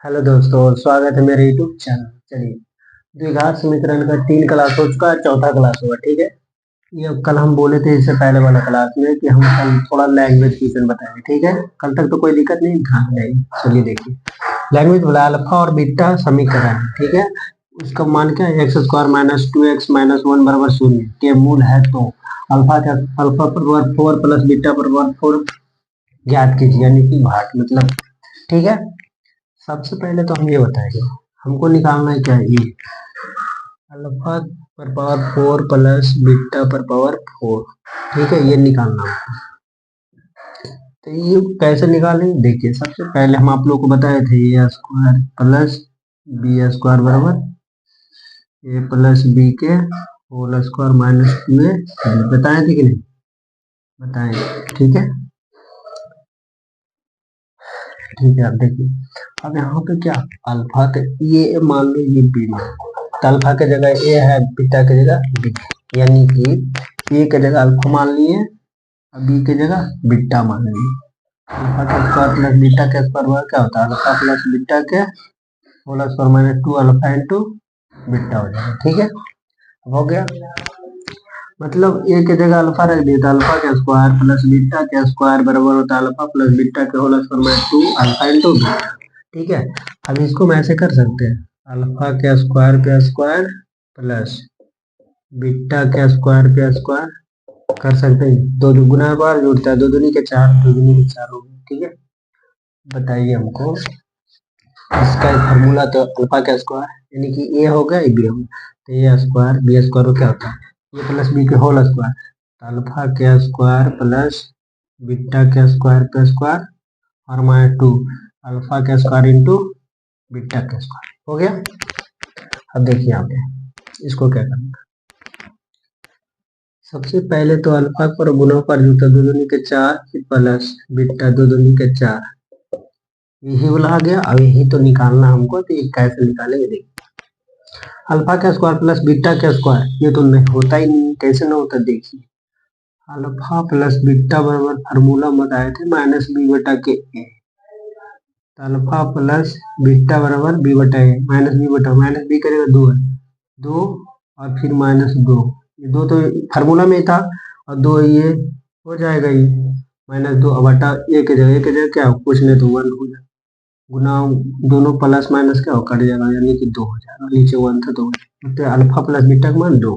Hello दोस्तों, स्वागत है मेरे यूट्यूब चैनल। चलिए, द्विघात समीकरण का 3 क्लास हो चुका है, चौथा क्लास होगा। ठीक है, ये कल हम बोले थे इससे पहले वाला क्लास में कि हम कल थोड़ा लैंग्वेज क्वेश्चन बताएंगे। ठीक है, कल तक तो कोई दिक्कत नहीं, ध्यान देंगे। चलिए देखिए, लैंग्वेज बोला अल्फा और बीटा समीकरण है। ठीक है, उसका मान क्या है, एक्स स्क्वायर माइनस 2x-1 बराबर 0 के मूल है। तो अल्फा पर वर्ग 4 प्लस बीटा पर वर्ग 4 ज्ञात कीजिए, यानी कि भाट मतलब। ठीक है, सबसे पहले तो हम ये बताएंगे, हमको निकालना है क्या, ये अल्फा पर पावर 4 प्लस बीटा पर पावर 4। ठीक है, ये निकालना है। तो ये कैसे निकालेंगे, देखिए सबसे पहले हम आप लोग को बताए थे ए स्क्वायर प्लस बी स्क्वायर बराबर ए प्लस बी के होल स्क्वायर माइनस 2a। बताए थे कि नहीं बताए? ठीक है, ठीक है। अब देखिए, अब यहाँ पे क्या, अल्फा के ये मान लो ये बी मान, तो अल्फा के जगह ए है, बीटा के जगह बी, यानी कि ए के जगह अल्फा मान लिए और बी के जगह बीटा मान लिए। अल्फा का स्क्वायर प्लस बीटा के स्क्वायर बराबर क्या होता है, अल्फा प्लस बीटा के whole square minus 2 alpha into beta हो जाएगा। ठीक है, अब हो गया, मतलब ए के जगह अल्फा रख दिया था, अल्फा के स्क्वायर प्लस बीटा के स्क्वायर बराबर होता है अल्फा प्लस बीटा के whole square minus 2 alpha into beta. ठीक है, अब इसको हम ऐसे कर सकते हैं, अल्फा के स्क्वायर प्लस बीटा के स्क्वायर कर सकते हैं। दो गुना बार जुड़ता है, दो दूनी के चार, दो दूनी के चार हो गए। ठीक है, बताइए हमको इसका फॉर्मूला, तो अल्फा का स्क्वायर यानी कि ए हो गया, बी हो गया, तो ए स्क्वायर बी स्क्वायर क्या होता है, ए प्लस बी के होल स्क्वायर, तो अल्फा के स्क्वायर प्लस बीटा के स्क्वायर और माइनस 2 अल्फा के स्क्वायर इंटू बीटा के स्क्वायर हो गया। अब देखिए यहाँ पे इसको क्या करना, सबसे पहले तो अल्फा पर गुना पर जुटा, दो दूनी के चार प्लस बीटा दो दूनी के चार, यही वाला आ गया। अब यही तो निकालना हमको, तो ये कैसे निकालेंगे, देखिए अल्फा का स्क्वायर प्लस बीटा का स्क्वायर, ये तो नहीं होता ही नहीं, कैसे ना होता, देखिए अल्फा प्लस बीटा बराबर फार्मूला बताए थे माइनस बी बटा के ए, तो अल्फा प्लस बीटा बराबर बी बटा ए माइनस बी बटा, माइनस बी करेगा दो है, दो और फिर माइनस दो, ये दो तो फार्मूला में ही था, और दो ये हो जाएगा, ये माइनस दो और बटा ए के जगह क्या कुछ नहीं तो 1 हो जाएगा, गुना दोनों प्लस माइनस क्या हो कट जाएगा, यानी कि 2 हो जाएगा, नीचे 1 था 2, तो अल्फा प्लस बीटा का मान 2।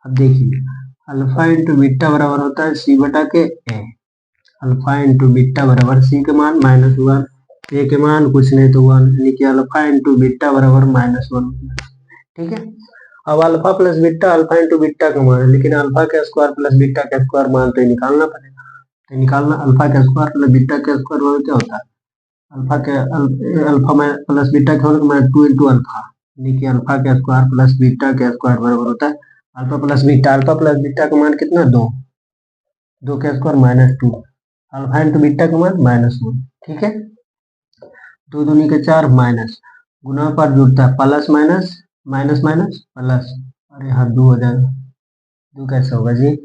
अब देखिए अल्फा इंटू बीटा बराबर होता है सी बटा के ए, अल्फा इंटू बीटा बराबर सी के मान माइनस 1, ए के मान कुछ नहीं तो 1, यानी कि अल्फा इंटू बीटा बराबर -1। ठीक है, अब अल्फा इंटू बीटा का मान है, लेकिन अल्फा का स्क्वायर प्लस बीटा का स्क्वायर मान तो निकालना पड़ेगा, तो निकालना अल्फा का स्क्वायर प्लस बीटा का स्क्वायर मान क्या होता है, अल्फा के अल्फा में प्लस बीटा के होने का 2 इंटू अल्फा, यानी कि अल्फा के स्क्वायर प्लस बीटा के स्क्वायर बराबर होता है अल्फा प्लस बीटा का मान कितना, 2, 2 के स्क्वायर -2, अल्फा इंटू बीटा का मान -1। ठीक है, दो दूनी के चार माइनस, गुना पर जुड़ता है plus minus minus minus plus, और यहाँ 2 हो जाएगा, 2 कैसे होगा जी,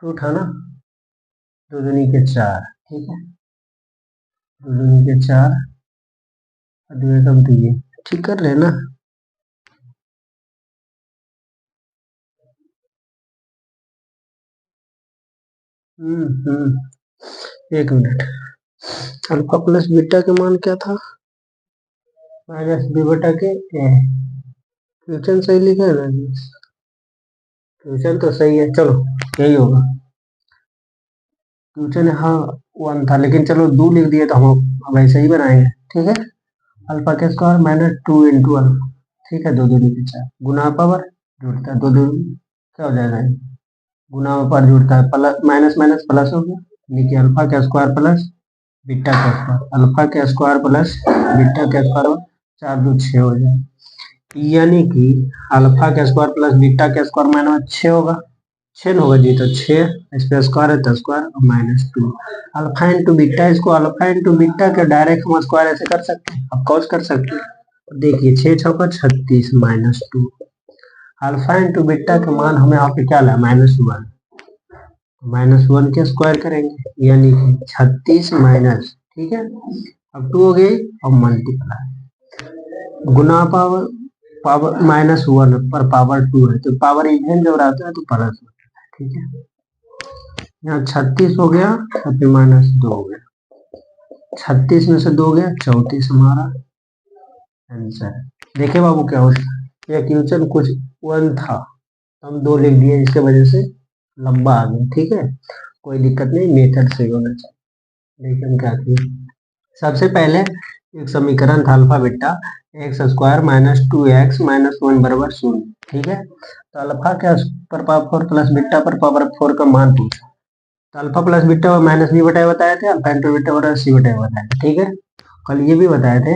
2 था ना, दो दूनी के चार। ठीक है, दो दूनी के चार और 2 एकम 2, ठीक कर लेना। एक मिनट, अल्फा प्लस बीटा के मान क्या था, माइनस बी बटा के ए, क्वेश्चन सही लिखा है ना जी, क्वेश्चन तो सही है, चलो यही होगा, क्वेश्चन यहाँ 1 था, लेकिन चलो 2 लिख दिए तो हम वैसे ही बनाएंगे। ठीक है, अल्फा के स्क्वायर -2 इंटू अल्फा, ठीक है, दो दूनी के चार, गुना पावर जुड़ता है, दो दूनी क्या हो जाएगा, गुना पर जुड़ता है प्लस माइनस माइनस प्लस हो गया, यानी कि अल्फा का स्क्वायर प्लस बीटा का स्क्वायर, अल्फा का स्क्वायर प्लस बीटा का स्क्वायर, 4 2 6 हो जाए, यानी कि अल्फा का स्क्वायर प्लस बीटा का स्क्वायर माइनस 6 होगा, 6 होगा जी, तो 6 इस पे स्क्वायर है तो स्क्वायर और -2 अल्फा इंटू बीटा, इसको अल्फा इंटू बीटा के डायरेक्ट हम स्क्वायर ऐसे कर सकते हैं, अब कॉस कर सकते हैं। देखिए 6 छक्का 36 -2, अल्फा इंटू बीटा का मान हमें यहाँ पे क्या ला -1, -1 के स्क्वायर करेंगे, यानी कि 36 माइनस, ठीक है, अब 2 हो गई, अब मल्टीप्लाई गुना पावर पावर -1 पर पावर 2 है, तो पावर इवन जब रहता है तो प्लस होता है, ठीक है। यहाँ 36 हो गया और फिर -2 हो गया, 36 में से 2 गया 34 हमारा आंसर। देखिए बाबू क्या होता है, यह क्वेश्चन कुछ 1 था, हम 2 लिख दिए, इसके वजह से लंबा आ गया, ठीक है। कोई दिक्कत नहीं, मेथड सही होना चाहिए। देखिए हम क्या किए, सबसे पहले एक समीकरण था alpha beta x square -2x -1 बराबर 0, ठीक है। तो अल्फा के पर पावर 4 प्लस बीटा पर पावर 4 का मान पूछा, तो alpha plus beta minus B बटाए बताए थे, अल्फा इंटू बीटा बराबर सी बटाए बताए थे, ठीक है। कल ये भी बताए थे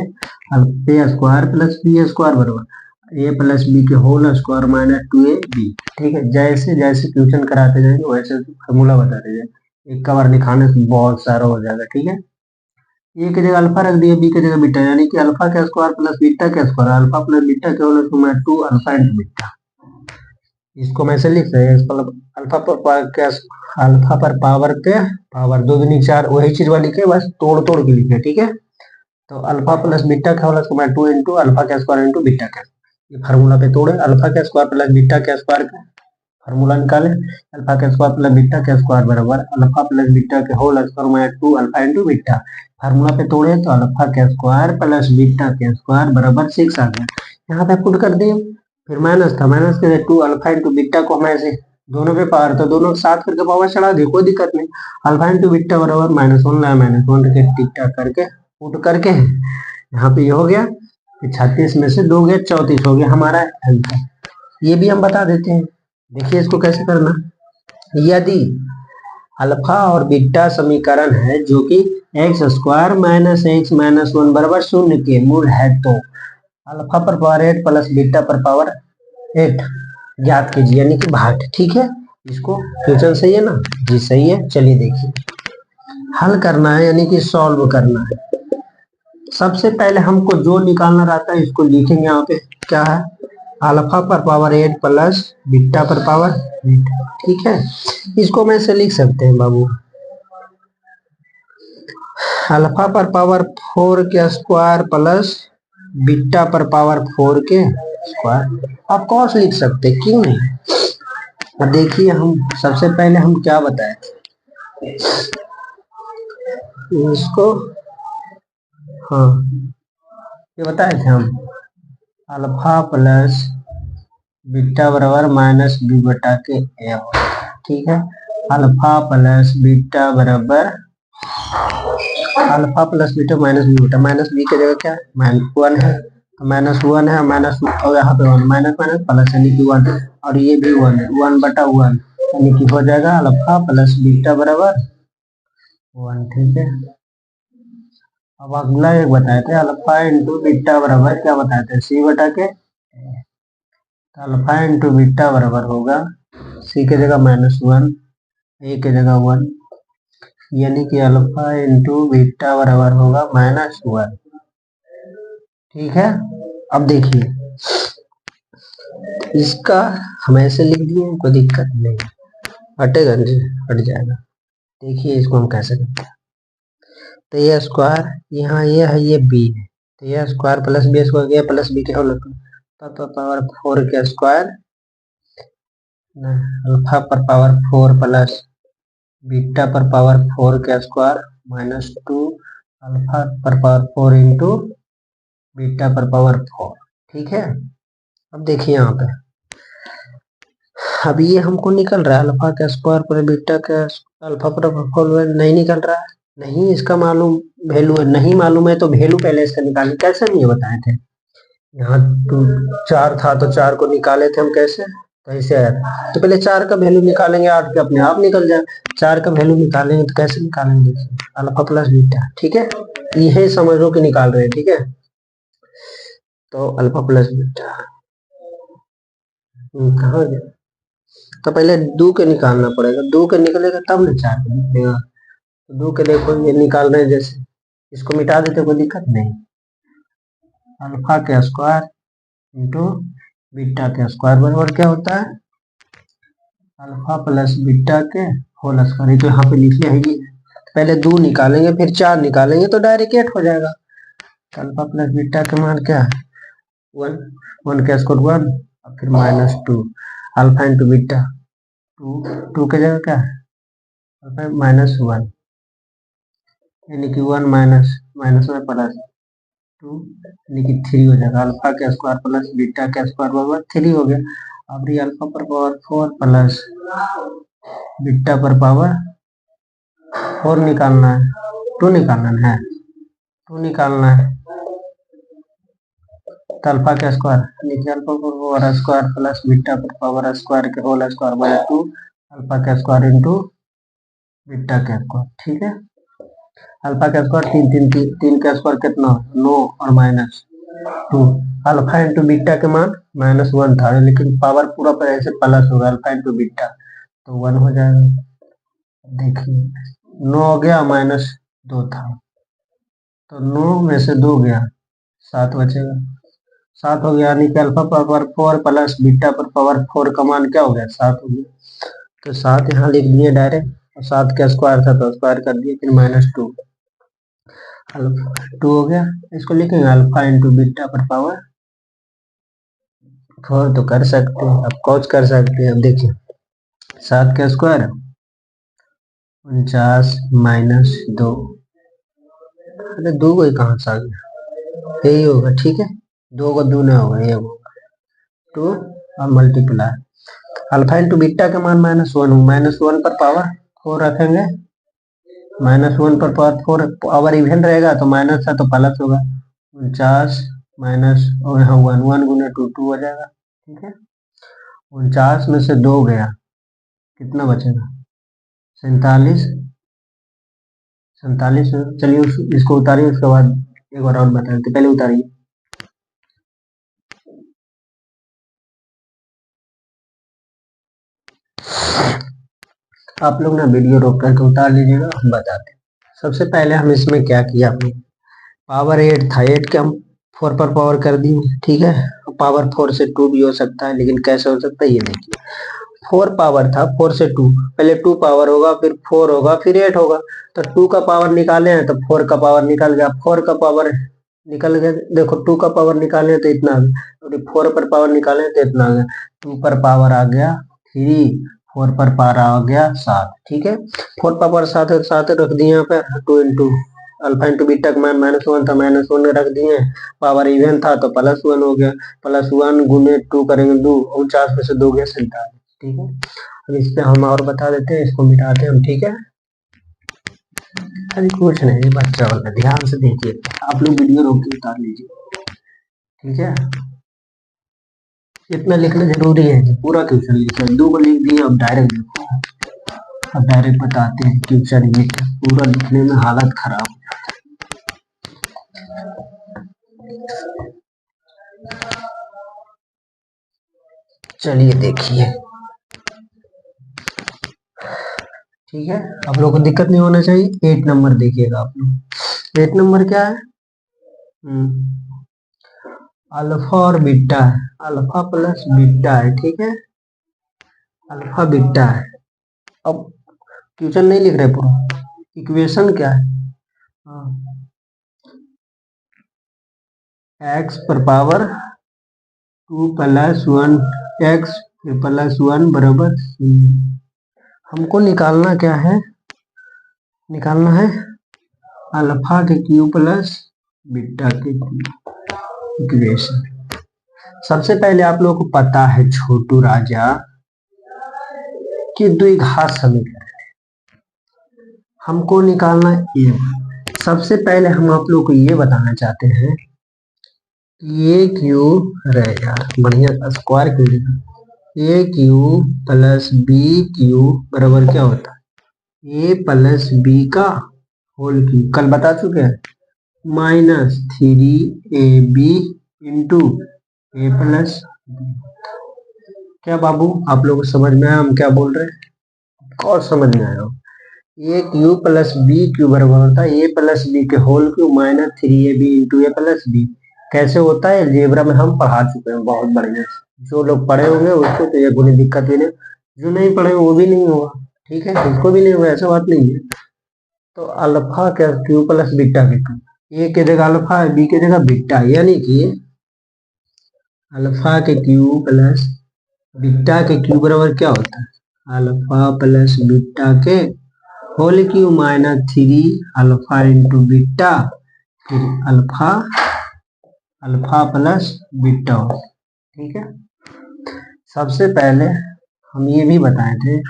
ए स्क्वायर प्लस बी स्क्वायर बराबर ए प्लस बी के होल स्क्वायर -2ab, ठीक है। जैसे जैसे क्वेश्चन कराते जाएंगे वैसे फॉर्मूला बताते जाएंगे, एक बार दिखाने से बहुत सारा हो जाएगा, ठीक है। ए की जगह अल्फा रख दिया, बी की जगह बीटा, यानी कि अल्फा का स्क्वायर प्लस बीटा का स्क्वायर, अल्फा प्लस बीटा के whole square 2 alpha into beta. इसको मैं ऐसे लिख सकते हैं, अल्फा पर पावर के पावर 2 दूनी 4, वही चीज वाली लिखे, बस तोड़ तोड़ के लिखे, ठीक है। तो अल्फा प्लस बीटा का होल स्क्वायर 2 इंटू अल्फा का स्क्वायर इंटू बीटा का, ये फार्मूला पे तोड़े, अल्फा का स्क्वायर प्लस बीटा का स्क्वायर का फार्मूला निकाले, अल्फा का स्क्वायर प्लस बीटा का स्क्वायर बराबर अल्फा प्लस बीटा के whole square minus 2 alpha into beta. Formula पे तोड़े तो अल्फा का स्क्वायर प्लस बीटा का स्क्वायर बराबर 6 आ गया, यहाँ पे पुट कर दिए, फिर माइनस था, माइनस के 2 अल्फा इंटू बीटा को हम ऐसे दोनों पे पावर, तो दोनों साथ करके पावर चढ़ा दिए, कोई दिक्कत नहीं। अल्फा इंटू बीटा बराबर -1 लाया, -1 के टिकटा करके पुट करके यहाँ पे ये हो गया, 36 में से 2 गया 34 हो गया हमारा आंसर। ये भी हम बता देते हैं, देखिए इसको कैसे करना। यदि अल्फा और बीटा समीकरण है जो कि x square minus x minus 1 बराबर 0 के मूल है, तो अल्फा पर पावर 8 प्लस बीटा पर पावर 8 ज्ञात कीजिए, यानी कि भाट, ठीक है। इसको क्वेश्चन सही है ना जी, सही है। चलिए देखिए हल करना है, यानी कि सॉल्व करना है। सबसे पहले हमको जो निकालना रहता है इसको लिखेंगे, यहाँ पे क्या है, अल्फा पर पावर 8 प्लस बीटा पर पावर 8, ठीक है। इसको मैं से लिख सकते हैं बाबू, अल्फा पर पावर 4 के स्क्वायर प्लस बीटा पर पावर 4 के स्क्वायर, आप कॉस लिख सकते, क्यों नहीं। और देखिए हम सबसे पहले हम क्या बताए थे इसको, हाँ ये बताए थे हम, अल्फा प्लस बीटा बराबर माइनस बी बटा के ए, ठीक है। अल्फा प्लस बीटा बराबर alpha plus beta minus B बटा, माइनस बी की जगह क्या है, -1 है, तो -1 है, माइनस और यहाँ पे 1 माइनस माइनस प्लस यानी कि 1, और ये भी 1 है, 1 बटा 1 यानी कि हो जाएगा अल्फा प्लस बीटा बराबर 1, ठीक है। अब अगला एक बताए थे अल्फा इंटू बीटा बराबर क्या बताए थे, सी बटा के, तो अल्फा इंटू बीटा बराबर होगा सी की जगह -1 ए की जगह 1, यानी कि अल्फा इंटू बीटा बराबर होगा -1, ठीक है। अब देखिए इसका हम ऐसे लिख दिए, कोई दिक्कत नहीं, हटेगा नहीं, हट जाएगा। देखिए इसको हम कैसे करते हैं, तो ये स्क्वायर यहाँ ये है, ये बी है, तो ये स्क्वायर प्लस बी स्क्वायर, ये प्लस बी के होल तो पावर 4 के स्क्वायर, अल्फा पर पावर 4 प्लस बीटा पर पावर 4 के स्क्वायर -2 अल्फा पर पावर 4 इंटू बीटा पर पावर 4, ठीक है। अब देखिए यहाँ पे अब ये हमको निकल रहा है अल्फा का स्क्वायर पर बीटा का अल्फा पर 4 नहीं निकल रहा है, नहीं इसका मालूम वैल्यू है, नहीं मालूम है तो वैल्यू पहले इसका निकालें, कैसे हम ये बताए थे, यहाँ 4 था तो 4 को निकाले थे हम, कैसे, तो ऐसे आया था, तो पहले 4 का वैल्यू निकालेंगे, 8 के अपने आप निकल जाए, 4 का वैल्यू निकालेंगे तो कैसे निकालेंगे, अल्फा प्लस बीटा, ठीक है। ये समझ लो कि निकाल रहे हैं, ठीक है। तो अल्फा प्लस बीटा कहाँ गया, तो पहले 2 के निकालना पड़ेगा, 2 के निकलेगा तब ना 4 के निकलेगा, तो 2 के देखो ये निकाल रहे हैं, जैसे इसको मिटा देते कोई दिक्कत नहीं, अल्फा के स्क्वायर इंटू बीटा के स्क्वायर बराबर क्या होता है, अल्फा प्लस बीटा के होल स्क्वायर, तो यहाँ पे लिखे है ये, पहले 2 निकालेंगे फिर 4 निकालेंगे तो डायरेक्ट 8 हो जाएगा। तो अल्फा प्लस बीटा का मान क्या है? 1, 1 का स्क्वायर 1 और फिर -2 अल्फा इंटू बीटा 2, 2 की जगह क्या है? अल्फा -1 यानी कि 1 माइनस माइनस में प्लस 2 यानी कि 3 हो जाएगा। अल्फा का स्क्वायर प्लस बीटा का स्क्वायर बराबर 3 हो गया। अब ये अल्फा पर पावर 4 प्लस बीटा पर पावर 4 निकालना है, 2 निकालना है, 2 निकालना है तो अल्फा का स्क्वायर नीचे अल्फा पर पावर स्क्वायर प्लस बीटा पर पावर स्क्वायर के होल स्क्वायर बाय 2 अल्फा का स्क्वायर इंटू बीटा का स्क्वायर। ठीक है, अल्फा का स्क्वायर 3 3 3 का स्क्वायर कितना? 9 और -2 अल्फा इंटू बीटा के मान -1 था लेकिन पावर पूरा पर ऐसे प्लस होगा अल्फा इंटू बीटा तो 1 हो जाएगा। देखिए 9 हो गया -2 था तो 9 में से 2 गया 7 बचेगा। 7 हो गया यानी कि अल्फा पावर 4 प्लस बीटा पर पावर 4 का मान क्या हो गया? 7 हो गया। तो 7 यहाँ लिख दिए डायरेक्ट और 7 का स्क्वायर था तो स्क्वायर कर दिए फिर -2 अल्फा 2 हो गया। इसको लिखेंगे अल्फा इंटू बीटा पर पावर 4 तो कर सकते हैं, अब कौच कर सकते हैं। अब देखिए 7 का स्क्वायर 49 -2 अरे 2 को कहाँ से आ गया? यही होगा। ठीक है, 2 को 2 ना होगा, ये होगा 2 और मल्टीप्लाई अल्फा इंटू बीटा का मान -1 पर पावर 4 रखेंगे। -1 पर पावर 4 पावर इवन रहेगा तो माइनस है तो प्लस होगा। 49 माइनस और यहाँ 1 1 गुना 2 2 हो जाएगा। ठीक है, 49 में से 2 गया कितना बचेगा? 47 47। चलिए इसको उतारिए उसके बाद एक बार और बता देते, पहले उतारिए। आप लोग ना वीडियो रोक करके उतार लीजिएगा, हम बताते हैं। सबसे पहले हम इसमें क्या किया, हमने पावर 8 था, 8 के हम 4 पर पावर कर दिए। ठीक है, पावर 4 से 2 भी हो सकता है लेकिन कैसे हो सकता है ये देखिए। 4 पावर था, 4 से 2 पहले 2 पावर होगा फिर 4 होगा फिर 8 होगा तो 2 का पावर निकाले हैं तो 4 का पावर निकल गया, 4 का पावर निकल गया। देखो 2 का पावर निकाले तो इतना आ गया और 4 पर पावर निकाले तो इतना आ गया। 2 पर पावर आ गया 3, 4 पर पावर आ गया 7। ठीक है, 4 पावर 7 7 रख दिए यहाँ पर 2 इंटू अल्फा इंटू बीटा का मान -1 था, -1 रख दिए। पावर इवन था तो +1 हो गया, +1 गुने 2 करेंगे 2, 49 में से 2 गया 47। ठीक है, अब इस पे हम और बता देते हैं, इसको मिटाते हैं हम। ठीक है, अरे कुछ नहीं बच्चा वाला, ध्यान से देखिए, आप लोग वीडियो रोक के उतार लीजिए। ठीक है, इतना लिखना जरूरी है, पूरा क्वेश्चन लिखा है। 2 को लिख दिए, अब डायरेक्ट देखो, अब डायरेक्ट बताते हैं क्वेश्चन। पूरा लिखने में हालत खराब। चलिए देखिए, ठीक है, आप लोग को दिक्कत नहीं होना चाहिए। 8 नंबर देखिएगा आप लोग। 8 नंबर क्या है? अल्फा और बीटा है, अल्फा प्लस बीटा है। ठीक है, अल्फा बीटा है। अब क्वेश्चन नहीं लिख रहे पूरा, इक्वेशन क्या है? एक्स पर पावर 2 + 1 एक्स फिर +1 बराबर 0। हमको निकालना क्या है? निकालना है अल्फा के क्यूब प्लस बीटा के क्यूब इक्वेशन। सबसे पहले आप लोगों को पता है छोटू राजा कि द्विघात समीकरण हमको निकालना है। सबसे पहले हम आप लोग को ये बताना चाहते हैं ये क्यूब रहेगा, बढ़िया स्क्वायर क्यूब, ए क्यूब प्लस बी क्यूब बराबर क्या होता है? ए प्लस बी का होल क्यूब, कल बता चुके हैं, -3ab into a plus B. क्या बाबू आप लोग को समझ में आया हम क्या बोल रहे हैं? और समझ में आया? ए क्यूब प्लस बी क्यूब बराबर होता है ए प्लस बी के whole cube -3ab into a plus B. कैसे होता है अलजेब्रा में हम पढ़ा चुके हैं बहुत बढ़िया। जो लोग पढ़े होंगे उसको तो ये कोई दिक्कत ही नहीं, जो नहीं पढ़े वो भी नहीं होगा। ठीक है, उसको भी नहीं होगा, ऐसा बात नहीं है। तो अल्फा क्या क्यू प्लस बीटा के क्यू, ए की जगह अल्फा है, बी की जगह बीटा, यानी कि अल्फा के क्यू प्लस बीटा के क्यू बराबर क्या होता है, अल्फा प्लस बीटा के whole cube minus 3 alpha into beta, फिर अल्फा अल्फा प्लस बीटा हो। ठीक है, सबसे पहले हम ये भी बताए थे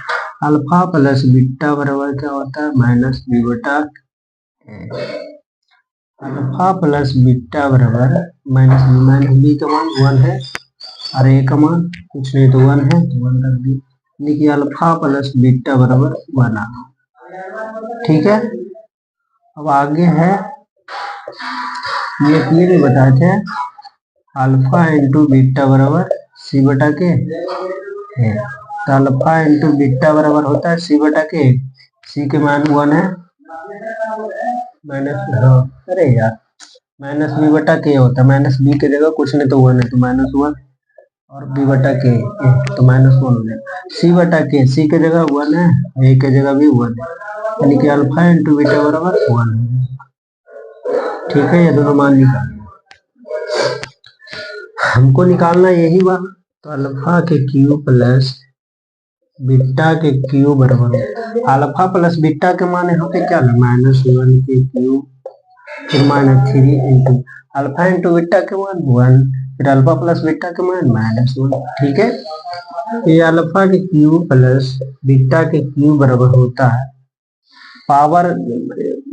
अल्फा प्लस बीटा बराबर क्या होता है, माइनस बी बटा अल्फा प्लस बीटा बराबर माइनस बी का मान 1 है और ए का मान कुछ नहीं तो 1 है, तो 1 रख दी, यानी कि अल्फा प्लस बीटा बराबर 1 आ। ठीक है, अब आगे है ये भी बताए थे अल्फा इंटू बीटा बराबर सी बटा के है, तो अल्फा इंटू बीटा बराबर होता है सी बटा के, सी के मान 1 है माइनस, अरे यार माइनस बी बटा के होता है, माइनस बी की जगह कुछ नहीं तो 1 है, तो माइनस 1 और बी बटा के तो माइनस 1 हो जाएगा, सी बटा के सी की जगह 1 है, ए की जगह भी 1 है, यानी कि अल्फा इंटू बीटा बराबर 1 है। ठीक है, ये दोनों मान निकालना, हमको निकालना यही हुआ, तो अल्फा के क्यू प्लस बीटा के क्यू बराबर अल्फा प्लस बीटा के मान यहाँ पे क्या है, -1 के क्यू फिर -3 इंटू अल्फा इंटू बीटा के मान 1, फिर अल्फा प्लस बीटा के मान -1। ठीक है, ये अल्फा के क्यू प्लस बीटा के क्यू बराबर होता है पावर,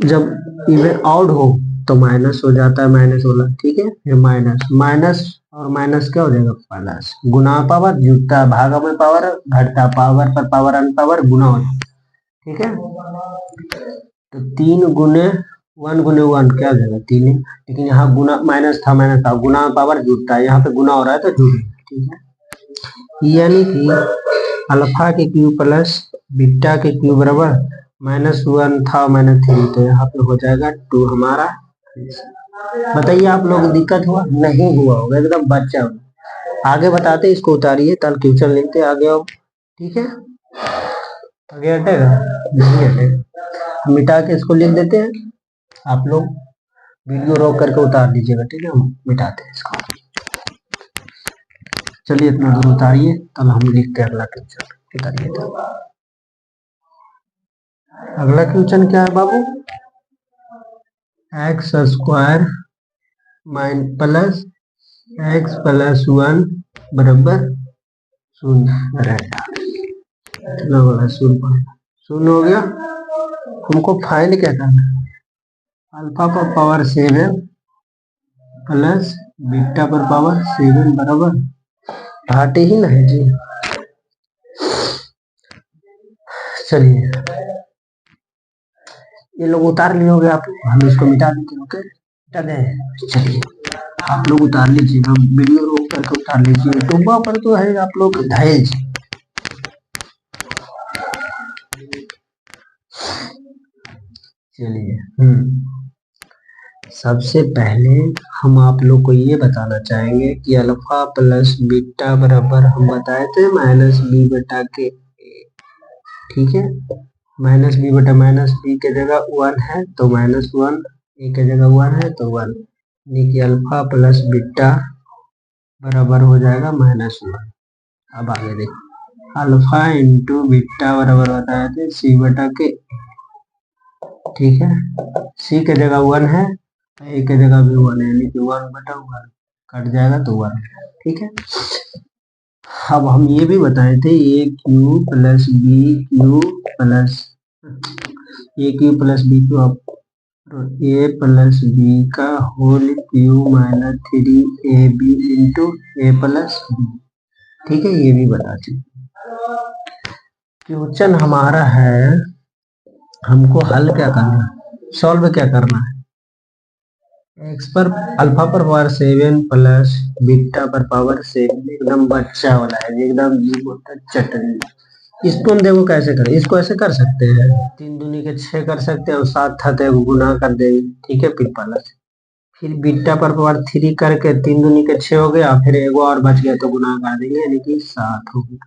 जब इवन ऑड हो तो माइनस हो जाता है, माइनस वाला। ठीक है, फिर माइनस माइनस और माइनस क्या हो जाएगा, प्लस, गुना पावर जुड़ता है, भागा में पावर घटता, पावर पर पावर अन पावर गुना हो जाता। ठीक है, तो 3 गुने 1 गुने 1 क्या हो जाएगा 3, लेकिन यहाँ गुना माइनस था, गुना पावर जुड़ता है, यहाँ पे गुना हो रहा है तो जुड़ेगा। ठीक है, यानी कि अल्फा के क्यू प्लस बीटा के क्यू बराबर -1 था -3, तो यहाँ पे हो जाएगा 2 हमारा। बताइए आप लोग दिक्कत हुआ, नहीं हुआ होगा, एकदम बच्चा होगा। आगे बताते इसको उतारिए, कल क्वेश्चन लिखते आगे आओ। ठीक है, आगे हटेगा नहीं हटेगा, मिटा के इसको लिख देते हैं, आप लोग वीडियो रोक करके उतार लीजिएगा। ठीक है, हम मिटाते हैं इसको, चलिए इतना दूर उतारिए, कल हम लिखते हैं अगला क्वेश्चन। उतारिए, तो अगला क्वेश्चन क्या है बाबू, x square plus x plus 1 बराबर 0 रहेगा, इतना बड़ा 0 हो गया। हमको फाइंड क्या करना है, अल्फा पर पावर 7 प्लस बीटा पर पावर 7 बराबर घाटे ही ना है जी। चलिए ये लोग उतार लिए होंगे आप, हम इसको मिटा देते। ओके, मिटा दें, चलिए आप लोग उतार लीजिए, हम वीडियो रोक करके उतार लीजिए, यूट्यूब पर तो है आप लोग धैर्य। चलिए सबसे पहले हम आप लोग को ये बताना चाहेंगे कि अल्फा प्लस बीटा बराबर हम बताए थे -b बटा के। ठीक है, -b बटा -b के जगह 1 है तो -1, ए के जगह 1 है तो 1, यानी कि अल्फा प्लस बीटा बराबर हो जाएगा -1। अब आगे देखो, अल्फा इंटू बीटा बराबर होता है सी बटा के। ठीक है, सी के जगह 1 है, ए के जगह भी 1 है, यानी कि 1 बटा 1 कट जाएगा तो 1। ठीक है, अब हम ये भी बताए थे a cube plus b cube plus a cube plus b cube, a plus b का whole cube -3 a b into a plus b. ठीक है, ये भी बता चुके। क्वेश्चन हमारा है, हमको हल क्या करना है, सॉल्व क्या करना है, एक्स पर अल्फा पर पावर 7 प्लस बीटा पर पावर 7, एकदम बच्चा वाला है, एकदम चटनी। इसको हम देखो कैसे करें, इसको ऐसे कर सकते हैं, 3 दूनी के 6 कर सकते हैं और 7 था तो गुना कर देंगे। ठीक है, फिर प्लस, फिर बीटा पर पावर 3 करके 3 दूनी के 6 हो गया, फिर एगो और बच गया तो गुना कर देंगे, यानी कि 7 हो गया।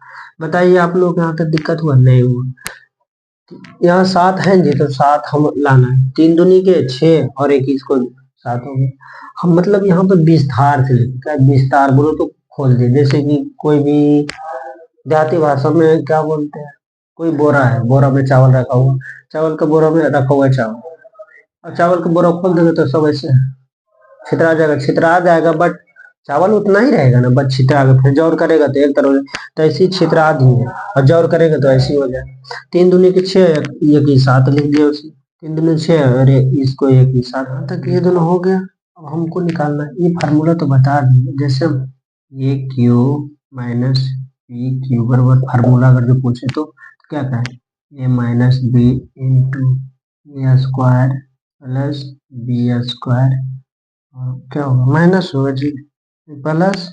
बताइए आप लोग यहाँ तक दिक्कत हुआ, नहीं हुआ। यहाँ 7 है जी, तो 7 हम लाना है, 3 दूनी के 6 और 21 को 7 हो गया। हम मतलब यहाँ पे विस्तार से लिखते हैं, विस्तार बोलो तो खोल दे, जैसे कि कोई भी देहाती भाषा में क्या बोलते हैं, कोई बोरा है, बोरा में चावल रखा हुआ, चावल का बोरा में रखा हुआ है चावल, और चावल का बोरा खोल देंगे तो सब ऐसे छितरा जाएगा, छितरा जाएगा, बट चावल उतना ही रहेगा ना, बट छितरा के फिर जौर करेगा तो एक तरह तो ऐसी छितरा दी है, और जौर करेगा तो ऐसी हो जाए। 3 दूनी के 6, एक ही 7 लिख दिया उसी, 3 दूनी 6 और इसको एक ही 7, यहाँ तक ये दोनों हो गया। अब हमको निकालना है, ये फार्मूला तो बता दिए, जैसे ये क्यू माइनस बी क्यू बराबर, फार्मूला अगर जो पूछे तो क्या कहें, ए माइनस बी इंटू ए स्क्वायर प्लस बी स्क्वायर, और क्या होगा माइनस होगा जी, प्लस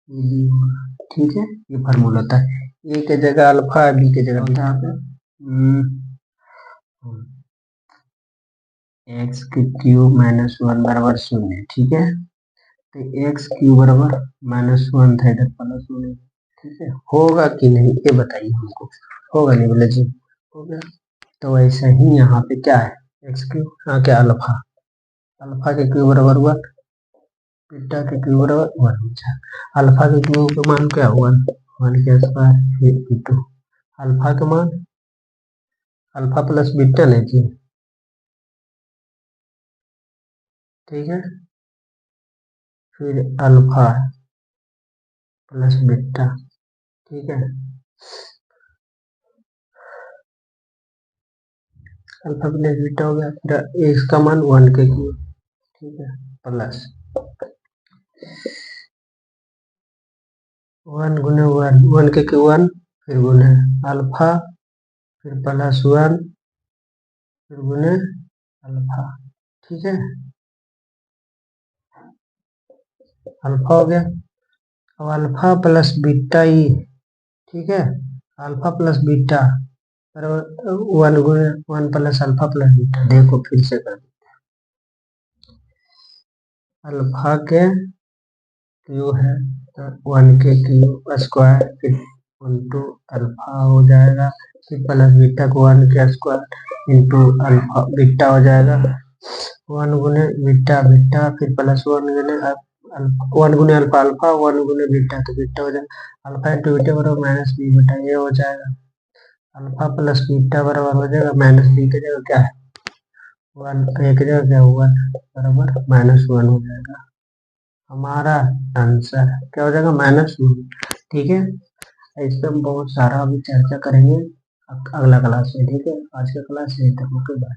बी होगा, ठीक है। ये फार्मूला होता है, ए के जगह अल्फा, बी के जगह होता है एक्स के क्यूब माइनस 1 बराबर 0, ठीक है। तो एक्स क्यूब बराबर माइनस 1 था, इधर प्लस 1, ठीक है। होगा कि नहीं ये बताइए हमको, होगा नहीं बोले जी, हो गया। तो ऐसा ही यहाँ पे क्या है, एक्स क्यूब, हाँ क्या अल्फा, अल्फा के क्यूब बराबर 1, बीटा के क्यूब बराबर 1, अच्छा अल्फा के क्यूब का मान क्या, 1, 1 के स्क्वायर फिर इंटू अल्फा का मान, अल्फा प्लस बीटा लेती है, ठीक है, फिर अल्फा प्लस बीटा, ठीक है, अल्फा प्लस बीटा हो गया, फिर इसका मान 1 के क्यूब, ठीक है, प्लस 1 गुने 1, 1 के क्यूब 1, फिर गुने अल्फा, फिर प्लस 1, फिर गुने अल्फा, ठीक है, अल्फा हो गया। अब अल्फा प्लस बीटा ही, ठीक है, अल्फा प्लस बीटा बराबर 1 गुने 1 प्लस अल्फा प्लस बीटा, देखो फिर से कर, अल्फा के क्यू है तो 1 के क्यू स्क्वायर फिर इंटू अल्फा हो जाएगा, फिर प्लस बीटा को 1 के स्क्वायर इंटू अल्फा बीटा हो जाएगा, 1 गुने बीटा बीटा, फिर प्लस 1 गुने 1 गुने अल्फा अल्फा, 1 गुने बीटा तो बीटा हो जाएगा, अल्फा इंटू बीटा बराबर माइनस बी बीटा, ये हो जाएगा, अल्फा प्लस बीटा बराबर हो जाएगा माइनस बी की जगह क्या है 1, एक जगह क्या 1 बराबर माइनस 1 हो जाएगा, हमारा आंसर क्या हो जाएगा -1, ठीक है। इस पर हम बहुत सारा अभी चर्चा करेंगे अगला क्लास में, ठीक है। आज का क्लास यही तक, ओके बाय।